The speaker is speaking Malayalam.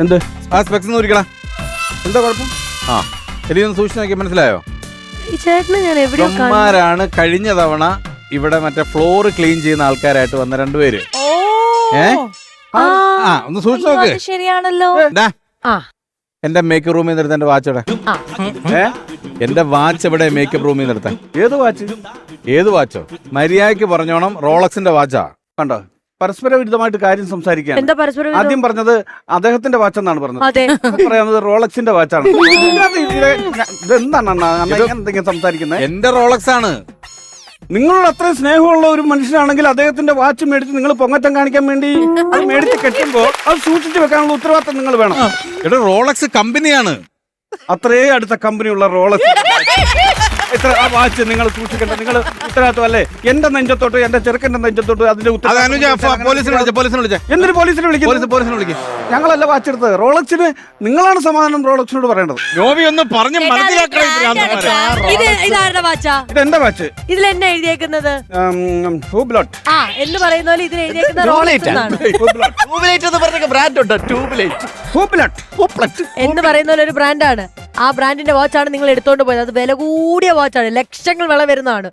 എന്ത് ആ സ്പെക്സ് ഒന്ന് ഒരിക്കടാ. എന്താ കുഴപ്പം? ആ എനിക്കൊന്ന് സൂക്ഷിച്ച് നോക്കി മനസ്സിലായോ? ഈ ചേട്ടനെ ഞാൻ എവിടെയോ ഇവന്മാരാണ് കഴിഞ്ഞ തവണ ഇവിടെ മറ്റേ ഫ്ലോർ ക്ലീൻ ചെയ്യുന്ന ആൾക്കാരായിട്ട് വന്ന രണ്ടുപേര്. ഒന്ന് സൂക്ഷിച്ച് നോക്ക്. ശരിയാണല്ലോ. എന്റെ മേക്കപ്പ് റൂമിൽ നിന്ന് എടുത്ത എന്റെ വാച്ച് എവിടെ? എന്റെ വാച്ച് എവിടെ? മേക്കപ്പ് റൂമിൽ നിന്ന് എടുത്ത ഏത് വാച്ച്? ഏത് വാച്ചോ? മര്യാദക്ക് പറഞ്ഞോണം, റോളക്സിന്റെ വാച്ചാ. കണ്ടോ, പരസ്പര വിരുദ്ധമായിട്ട് കാര്യം സംസാരിക്കാൻ. എന്താ പരസ്പരം ആദ്യം പറഞ്ഞത് അദ്ദേഹത്തിന്റെ വാച്ചെന്നാണ് പറഞ്ഞത്. അതെ, പറയുന്നത് റോളക്സിന്റെ വാച്ചാണ്. ഇതെന്താണ് എന്തെങ്കിലും സംസാരിക്കുന്നത്? എന്റെ റോളക്സ് ആണ്. നിങ്ങളോട് അത്രയും സ്നേഹമുള്ള ഒരു മനുഷ്യനാണെങ്കിൽ അദ്ദേഹത്തിന്റെ വാച്ച് മേടിച്ച് നിങ്ങൾ പൊങ്ങച്ചം കാണിക്കാൻ വേണ്ടി അത് മേടിച്ച് കെട്ടുമ്പോ അത് സൂക്ഷിച്ചു വെക്കാനുള്ള ഉത്തരവാദിത്തം നിങ്ങൾ വേണം. എടാ റോളക്സ് കമ്പനിയാണ്. അത്രേ അടുത്ത കമ്പനിയുള്ള റോളക്സ് ആ വാച്ച് നിങ്ങൾ സൂക്ഷിക്കേണ്ട നിങ്ങൾ ഉത്തരവാദിത്വം അല്ലേ? എന്റെ നെഞ്ചത്തോട്ട് എന്റെ ചെറുക്കന്റെ നെഞ്ചത്തോട്ട് അതിന്റെ എന്തിനു പോലീസിനെ വിളിക്കും? ഞങ്ങളല്ല വാച്ച് എടുത്തത്. റോളക്സിന് നിങ്ങളാണ് സമാധാനം റോളക്സിനോട് പറയേണ്ടത്. ഒന്ന് പറഞ്ഞ് ഇതാരുടെ വാച്ചാ? ഇത് എന്റെ വാച്ച്. ഇതിൽ എന്നെ എഴുതിയേക്കുന്നത് ഹൂബ്ലോട്ട് എന്ന് പറയുന്ന പോലെ ഇതിൽ എഴുതിയേക്കുന്ന റോളക്സ് എന്ന് പറയുന്ന പോലെ ഒരു ബ്രാൻഡാണ്. ആ ബ്രാൻഡിന്റെ വാച്ചാണ് നിങ്ങൾ എടുത്തോണ്ട് പോയത്. അത് വില കൂടിയ വാച്ചാണ്, ലക്ഷങ്ങൾ വില വരുന്നതാണ്.